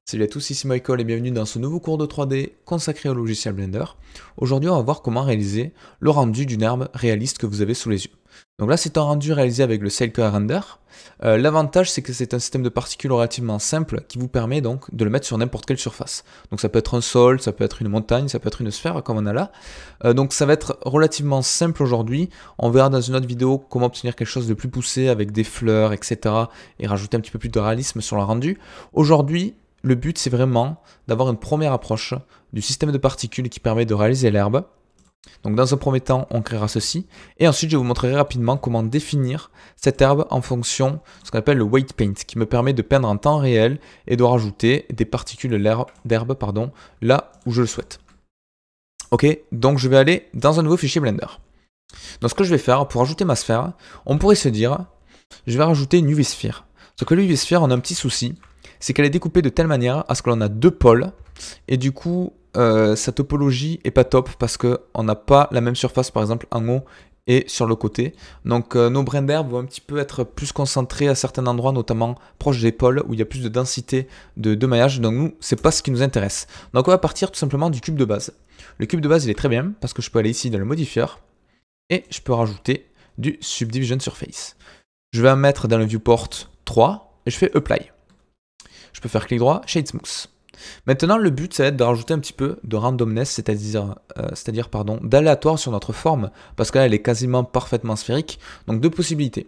Salut à tous, ici Michael et bienvenue dans ce nouveau cours de 3D consacré au logiciel Blender. Aujourd'hui, on va voir comment réaliser le rendu d'une herbe réaliste que vous avez sous les yeux. Donc là, c'est un rendu réalisé avec le Cellcore Render. L'avantage, c'est que c'est un système de particules relativement simple qui vous permet donc de le mettre sur n'importe quelle surface. Donc ça peut être un sol, ça peut être une montagne, ça peut être une sphère comme on a là. Donc ça va être relativement simple aujourd'hui. On verra dans une autre vidéo comment obtenir quelque chose de plus poussé avec des fleurs, etc. et rajouter un petit peu plus de réalisme sur le rendu. Aujourd'hui, le but, c'est vraiment d'avoir une première approche du système de particules qui permet de réaliser l'herbe. Donc dans un premier temps, on créera ceci. Et ensuite, je vous montrerai rapidement comment définir cette herbe en fonction de ce qu'on appelle le weight paint, qui me permet de peindre en temps réel et de rajouter des particules d'herbe là où je le souhaite. Ok, donc je vais aller dans un nouveau fichier Blender. Donc ce que je vais faire, pour ajouter ma sphère, on pourrait se dire, je vais rajouter une UV Sphere. Sauf que l'UV Sphere, on a un petit souci, c'est qu'elle est découpée de telle manière à ce que l'on a deux pôles, et du coup, sa topologie est pas top parce qu'on n'a pas la même surface, par exemple, en haut et sur le côté. Donc nos brins d'herbe vont un petit peu être plus concentrés à certains endroits, notamment proche des pôles, où il y a plus de densité de maillage. Donc nous, c'est pas ce qui nous intéresse. Donc on va partir tout simplement du cube de base. Le cube de base, il est très bien, parce que je peux aller ici dans le modifier, et je peux rajouter du Subdivision Surface. Je vais en mettre dans le viewport 3, et je fais Apply. Je peux faire clic droit, Shade Smooth. Maintenant, le but, ça va être de rajouter un petit peu de randomness, c'est-à-dire d'aléatoire sur notre forme, parce que là, elle est quasiment parfaitement sphérique. Donc, deux possibilités.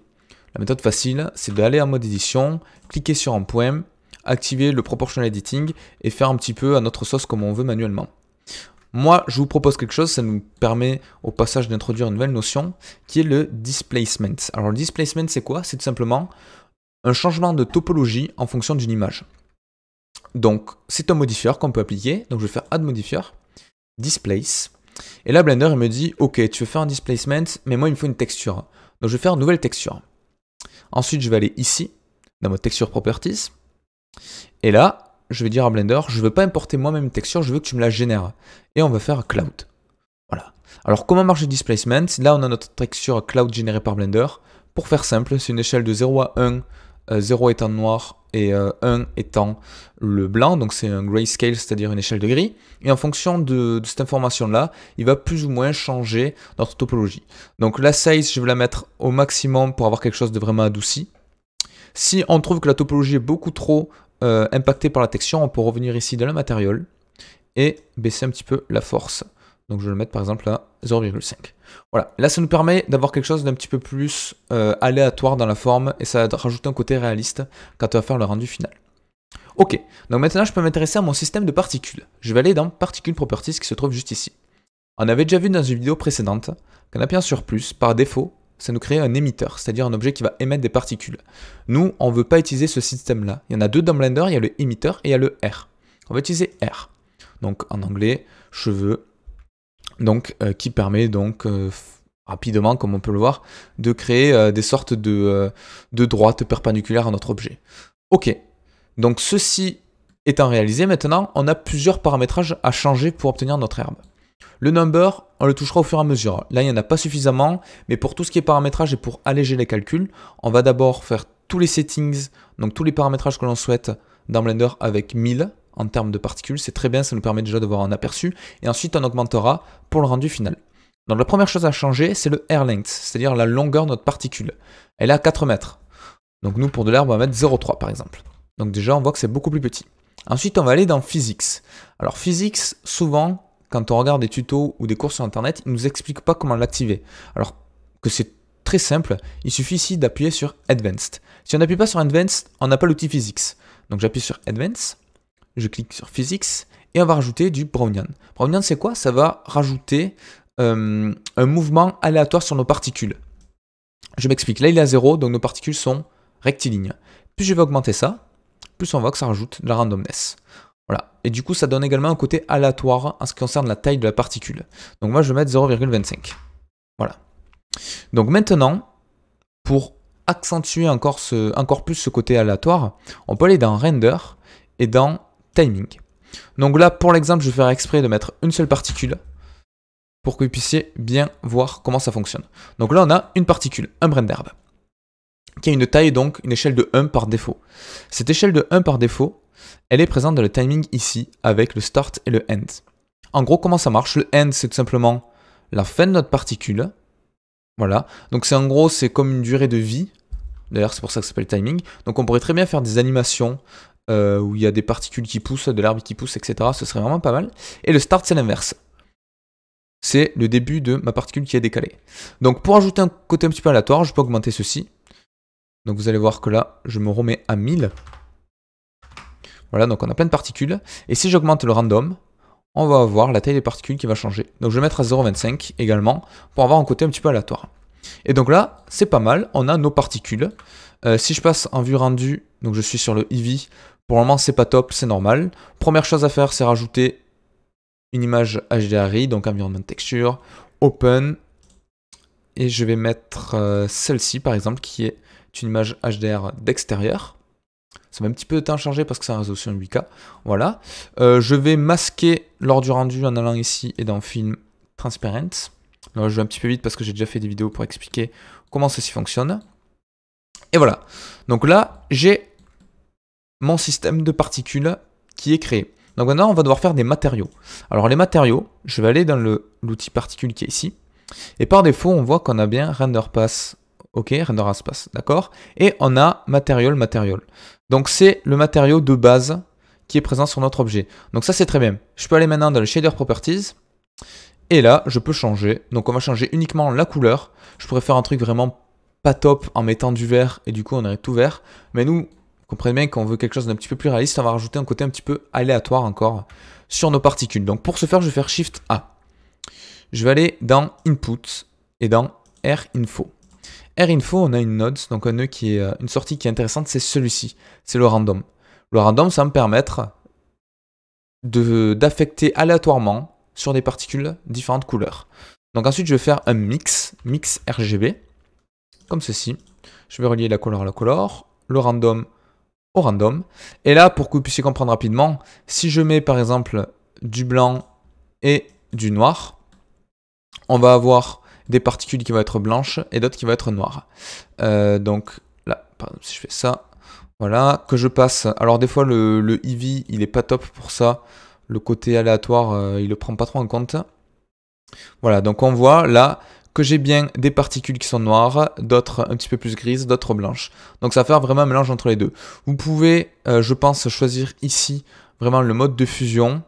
La méthode facile, c'est d'aller en mode édition, cliquer sur un point, activer le Proportional Editing et faire un petit peu à notre sauce comme on veut manuellement. Moi, je vous propose quelque chose, ça nous permet au passage d'introduire une nouvelle notion, qui est le Displacement. Alors, le Displacement, c'est quoi? C'est tout simplement un changement de topologie en fonction d'une image. Donc, c'est un modifier qu'on peut appliquer. Donc, je vais faire Add Modifier, Displace. Et là, Blender, il me dit, OK, tu veux faire un displacement, mais moi, il me faut une texture. Donc, je vais faire une nouvelle texture. Ensuite, je vais aller ici, dans mon Texture Properties. Et là, je vais dire à Blender, je ne veux pas importer moi-même une texture, je veux que tu me la génères. Et on va faire Cloud. Voilà. Alors, comment marche le displacement? Là, on a notre texture Cloud générée par Blender. Pour faire simple, c'est une échelle de 0 à 1, 0 étant noir et 1 étant le blanc, donc c'est un grayscale, c'est-à-dire une échelle de gris. Et en fonction de cette information-là, il va plus ou moins changer notre topologie. Donc la size, je vais la mettre au maximum pour avoir quelque chose de vraiment adouci. Si on trouve que la topologie est beaucoup trop impactée par la texture, on peut revenir ici dans le matériel et baisser un petit peu la force. Donc je vais le mettre par exemple à 0,5. Voilà, là ça nous permet d'avoir quelque chose d'un petit peu plus aléatoire dans la forme et ça va rajouter un côté réaliste quand on va faire le rendu final. Ok, donc maintenant je peux m'intéresser à mon système de particules. Je vais aller dans Particle Properties qui se trouve juste ici. On avait déjà vu dans une vidéo précédente qu'en appuyant sur plus, par défaut, ça nous crée un émetteur, c'est-à-dire un objet qui va émettre des particules. Nous, on ne veut pas utiliser ce système-là. Il y en a deux dans Blender, il y a le émetteur et il y a le R. On va utiliser R. Donc en anglais, cheveux. Donc, qui permet donc rapidement, comme on peut le voir, de créer des sortes de droites perpendiculaires à notre objet. Ok, donc ceci étant réalisé, maintenant, on a plusieurs paramétrages à changer pour obtenir notre herbe. Le number, on le touchera au fur et à mesure. Là, il n'y en a pas suffisamment, mais pour tout ce qui est paramétrage et pour alléger les calculs, on va d'abord faire tous les settings, donc tous les paramétrages que l'on souhaite dans Blender avec 1000. En termes de particules, c'est très bien, ça nous permet déjà de voir un aperçu, et ensuite on augmentera pour le rendu final. Donc la première chose à changer, c'est le air length, c'est-à-dire la longueur de notre particule. Elle est à 4 mètres. Donc nous, pour de l'herbe, on va mettre 0,3 par exemple. Donc déjà, on voit que c'est beaucoup plus petit. Ensuite, on va aller dans Physics. Alors Physics, souvent, quand on regarde des tutos ou des cours sur Internet, ils ne nous expliquent pas comment l'activer. Alors que c'est très simple, il suffit ici d'appuyer sur Advanced. Si on n'appuie pas sur Advanced, on n'a pas l'outil Physics. Donc j'appuie sur Advanced. Je clique sur Physics et on va rajouter du Brownian. Brownian, c'est quoi? Ça va rajouter un mouvement aléatoire sur nos particules. Je m'explique. Là, il est à 0, donc nos particules sont rectilignes. Plus je vais augmenter ça, plus on voit que ça rajoute de la randomness. Voilà. Et du coup, ça donne également un côté aléatoire en ce qui concerne la taille de la particule. Donc moi, je vais mettre 0,25. Voilà. Donc maintenant, pour accentuer encore plus ce côté aléatoire, on peut aller dans Render et dans Timing. Donc là, pour l'exemple, je vais faire exprès de mettre une seule particule pour que vous puissiez bien voir comment ça fonctionne. Donc là, on a une particule, un brin d'herbe. qui a une taille, donc une échelle de 1 par défaut. Cette échelle de 1 par défaut, elle est présente dans le timing ici, avec le start et le end. En gros, comment ça marche? Le end, c'est tout simplement la fin de notre particule. Voilà. Donc c'est en gros, c'est comme une durée de vie. D'ailleurs, c'est pour ça que ça s'appelle timing. Donc on pourrait très bien faire des animations où il y a des particules qui poussent, de l'herbe qui pousse, etc. Ce serait vraiment pas mal. Et le start, c'est l'inverse. C'est le début de ma particule qui est décalée. Donc pour ajouter un côté un petit peu aléatoire, je peux augmenter ceci. Donc vous allez voir que là, je me remets à 1000. Voilà, donc on a plein de particules. Et si j'augmente le random, on va avoir la taille des particules qui va changer. Donc je vais mettre à 0,25 également pour avoir un côté un petit peu aléatoire. Et donc là, c'est pas mal, on a nos particules. Si je passe en vue rendue, donc je suis sur le Eevee, pour le moment c'est pas top, c'est normal. Première chose à faire, c'est rajouter une image HDRI, donc environnement texture, open. Et je vais mettre celle-ci par exemple, qui est une image HDR d'extérieur. Ça met un petit peu de temps à charger parce que c'est en résolution 8K. Voilà. Je vais masquer lors du rendu en allant ici et dans Film Transparent. Alors, je vais un petit peu vite parce que j'ai déjà fait des vidéos pour expliquer comment ceci fonctionne. Et voilà. Donc là, j'ai mon système de particules qui est créé. Donc maintenant, on va devoir faire des matériaux. Alors les matériaux, je vais aller dans l'outil particule qui est ici. Et par défaut, on voit qu'on a bien render pass. Ok, render as pass, d'accord. Et on a material. Donc c'est le matériau de base qui est présent sur notre objet. Donc ça, c'est très bien. Je peux aller maintenant dans le shader properties. Et là, je peux changer. Donc on va changer uniquement la couleur. Je pourrais faire un truc vraiment pas top en mettant du vert et du coup on aurait tout vert. Mais nous, vous comprenez bien qu'on veut quelque chose d'un petit peu plus réaliste. On va rajouter un côté un petit peu aléatoire encore sur nos particules. Donc pour ce faire, je vais faire Shift A. Je vais aller dans Input et dans R-Info. R-Info, on a une node, donc un nœud qui est une sortie qui est intéressante, c'est celui-ci. C'est le random. Le random, ça va me permettre d'affecter aléatoirement sur des particules différentes couleurs. Donc ensuite, je vais faire un mix RGB, comme ceci. Je vais relier la couleur à la couleur, le random au random. Et là, pour que vous puissiez comprendre rapidement, si je mets par exemple du blanc et du noir, on va avoir des particules qui vont être blanches et d'autres qui vont être noires. Donc là, par exemple, si je fais ça, voilà, que je passe. Alors des fois, le Eevee, il est pas top pour ça. Le côté aléatoire, il le prend pas trop en compte. Voilà, donc on voit là que j'ai bien des particules qui sont noires, d'autres un petit peu plus grises, d'autres blanches. Donc ça va faire vraiment un mélange entre les deux. Vous pouvez, je pense, choisir ici vraiment le mode de fusion.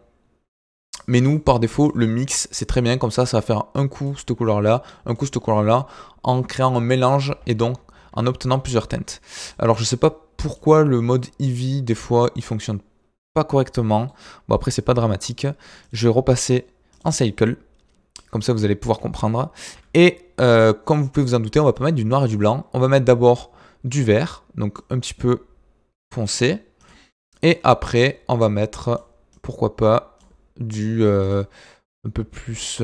Mais nous, par défaut, le mix, c'est très bien. Comme ça, ça va faire un coup cette couleur-là, un coup cette couleur-là, en créant un mélange et donc en obtenant plusieurs teintes. Alors, je sais pas pourquoi le mode Eevee, des fois, il fonctionne pas correctement. Bon, après, c'est pas dramatique. Je vais repasser en cycle. Comme ça, vous allez pouvoir comprendre. Et comme vous pouvez vous en douter, on va pas mettre du noir et du blanc. On va mettre d'abord du vert, donc un petit peu foncé. Et après, on va mettre, pourquoi pas, du un peu plus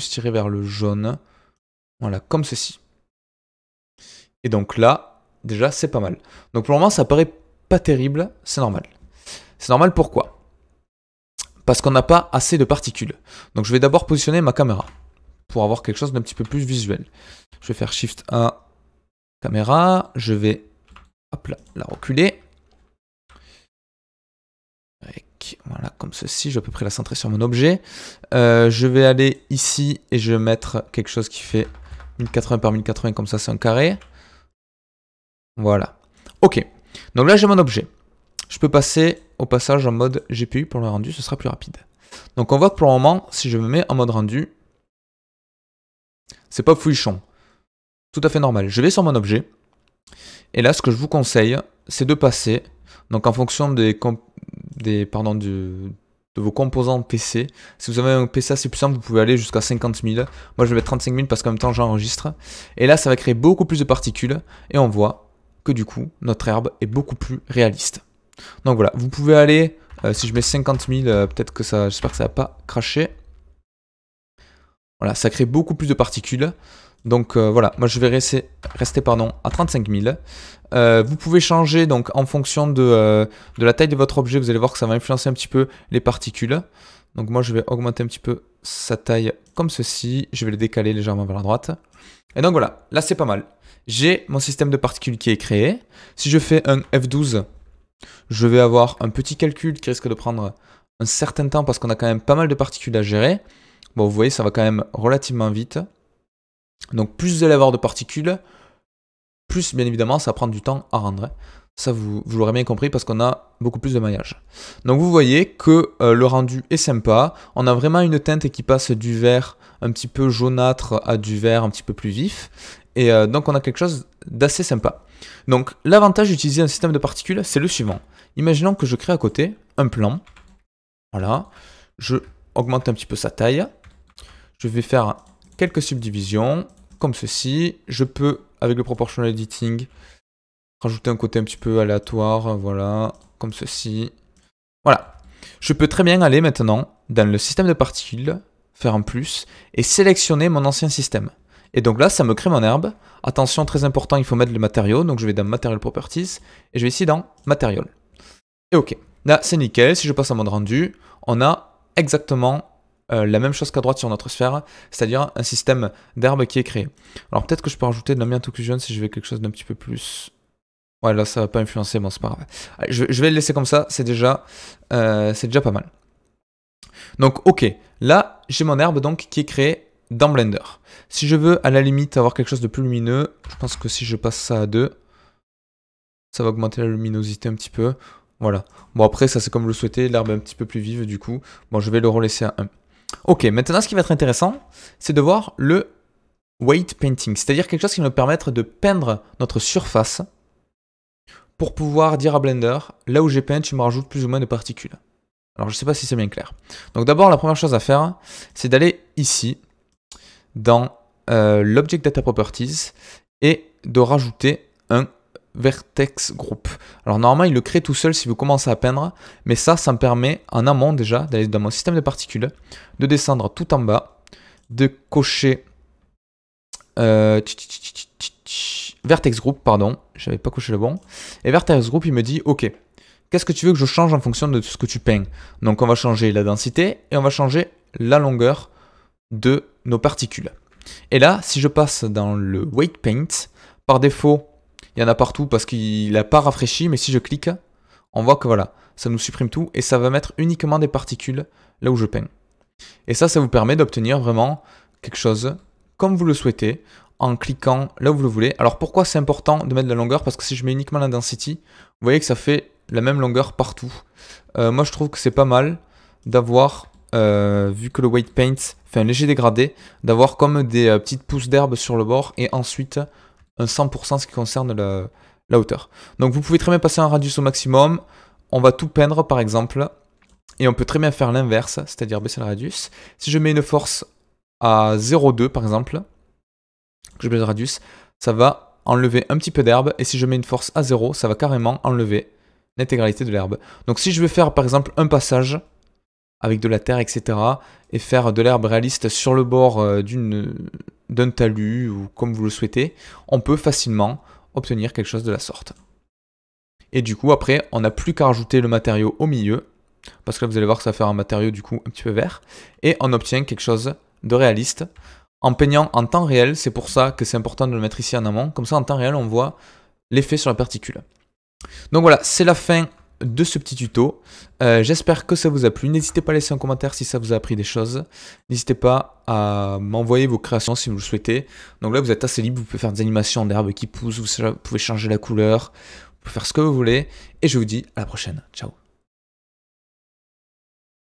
tiré vers le jaune. Voilà, comme ceci. Et donc là, déjà, c'est pas mal. Donc pour le moment, ça paraît pas terrible, c'est normal. C'est normal pourquoi? Parce qu'on n'a pas assez de particules. Donc je vais d'abord positionner ma caméra pour avoir quelque chose d'un petit peu plus visuel. Je vais faire Shift A, caméra, je vais hop là, la reculer. Voilà, comme ceci, je vais à peu près la centrer sur mon objet. Je vais aller ici et je vais mettre quelque chose qui fait 1080 par 1080, comme ça c'est un carré. Voilà. Ok, donc là j'ai mon objet. Je peux passer au passage en mode GPU pour le rendu, ce sera plus rapide. Donc on voit que pour le moment, si je me mets en mode rendu, c'est pas fouillichon. Tout à fait normal. Je vais sur mon objet. Et là, ce que je vous conseille, c'est de passer, donc en fonction de vos composants PC. Si vous avez un PC assez puissant, vous pouvez aller jusqu'à 50 000. Moi, je vais mettre 35 000 parce qu'en même temps, j'enregistre. Et là, ça va créer beaucoup plus de particules. Et on voit que du coup, notre herbe est beaucoup plus réaliste. Donc voilà, vous pouvez aller, si je mets 50 000, peut-être que ça, j'espère que ça va pas cracher. Voilà, ça crée beaucoup plus de particules. Donc voilà, moi je vais rester à 35 000. Vous pouvez changer donc en fonction de la taille de votre objet. Vous allez voir que ça va influencer un petit peu les particules. Donc moi je vais augmenter un petit peu sa taille comme ceci. Je vais le décaler légèrement vers la droite. Et donc voilà, là c'est pas mal. j'ai mon système de particules qui est créé. Si je fais un F12, je vais avoir un petit calcul qui risque de prendre un certain temps parce qu'on a quand même pas mal de particules à gérer. Bon, vous voyez, ça va quand même relativement vite. Donc, plus vous allez avoir de particules, plus, bien évidemment, ça va prendre du temps à rendre. Ça, vous l'aurez bien compris parce qu'on a beaucoup plus de maillage. Donc, vous voyez que le rendu est sympa. On a vraiment une teinte qui passe du vert un petit peu jaunâtre à du vert un petit peu plus vif. Et donc, on a quelque chose d'assez sympa. Donc, l'avantage d'utiliser un système de particules, c'est le suivant. Imaginons que je crée à côté un plan. Voilà. Je augmente un petit peu sa taille. Je vais faire quelques subdivisions, comme ceci. Je peux, avec le proportional editing, rajouter un côté un petit peu aléatoire, voilà, comme ceci. Voilà. Je peux très bien aller maintenant dans le système de particules, faire un plus, et sélectionner mon ancien système. Et donc là, ça me crée mon herbe. Attention, très important, il faut mettre le matériau. Donc je vais dans Material Properties, et je vais ici dans Material. Et ok, là c'est nickel. Si je passe à mode rendu, on a exactement la même chose qu'à droite sur notre sphère, c'est-à-dire un système d'herbe qui est créé. Alors peut-être que je peux rajouter de l'ambient occlusion si je veux quelque chose d'un petit peu plus... Ouais, là ça va pas influencer, bon c'est pas grave. Allez, je vais le laisser comme ça, c'est déjà pas mal. Donc ok, là j'ai mon herbe donc qui est créée dans Blender. Si je veux à la limite avoir quelque chose de plus lumineux, je pense que si je passe ça à 2, ça va augmenter la luminosité un petit peu. Voilà. Bon après ça c'est comme vous le souhaitez, l'herbe est un petit peu plus vive du coup. Bon je vais le relaisser à 1. Ok, maintenant ce qui va être intéressant, c'est de voir le weight painting, c'est-à-dire quelque chose qui va nous permettre de peindre notre surface pour pouvoir dire à Blender, là où j'ai peint, tu me rajoutes plus ou moins de particules. Alors je ne sais pas si c'est bien clair. Donc d'abord la première chose à faire, c'est d'aller ici, dans l'Object Data Properties, et de rajouter un vertex group. Alors normalement il le crée tout seul si vous commencez à peindre, mais ça me permet en amont déjà d'aller dans mon système de particules, de descendre tout en bas, de cocher vertex group, pardon, j'avais pas coché le bon, et vertex group il me dit ok, qu'est-ce que tu veux que je change en fonction de ce que tu peins? Donc on va changer la densité et on va changer la longueur de nos particules. Et là si je passe dans le weight paint, par défaut il y en a partout parce qu'il n'a pas rafraîchi, mais si je clique, on voit que voilà, ça nous supprime tout et ça va mettre uniquement des particules là où je peins. Et ça vous permet d'obtenir vraiment quelque chose comme vous le souhaitez en cliquant là où vous le voulez. Alors pourquoi c'est important de mettre la longueur? Parce que si je mets uniquement la density, vous voyez que ça fait la même longueur partout. Moi je trouve que c'est pas mal d'avoir, vu que le weight paint fait un léger dégradé, d'avoir comme des petites pousses d'herbe sur le bord et ensuite un 100% en ce qui concerne la hauteur. Donc vous pouvez très bien passer un radius au maximum. On va tout peindre par exemple. Et on peut très bien faire l'inverse, c'est-à-dire baisser le radius. Si je mets une force à 0,2 par exemple, que je baisse le radius, ça va enlever un petit peu d'herbe. Et si je mets une force à 0, ça va carrément enlever l'intégralité de l'herbe. Donc si je veux faire par exemple un passage avec de la terre, etc. et faire de l'herbe réaliste sur le bord d'un talus ou comme vous le souhaitez, on peut facilement obtenir quelque chose de la sorte. Et du coup après, on n'a plus qu'à rajouter le matériau au milieu, parce que là vous allez voir que ça va faire un matériau du coup un petit peu vert, et on obtient quelque chose de réaliste en peignant en temps réel. C'est pour ça que c'est important de le mettre ici en amont, comme ça en temps réel on voit l'effet sur la particule. Donc voilà, c'est la fin de ce petit tuto. J'espère que ça vous a plu. N'hésitez pas à laisser un commentaire si ça vous a appris des choses. N'hésitez pas à m'envoyer vos créations si vous le souhaitez. Donc là vous êtes assez libre, vous pouvez faire des animations d'herbes qui poussent, vous pouvez changer la couleur, vous pouvez faire ce que vous voulez. Et je vous dis à la prochaine. Ciao.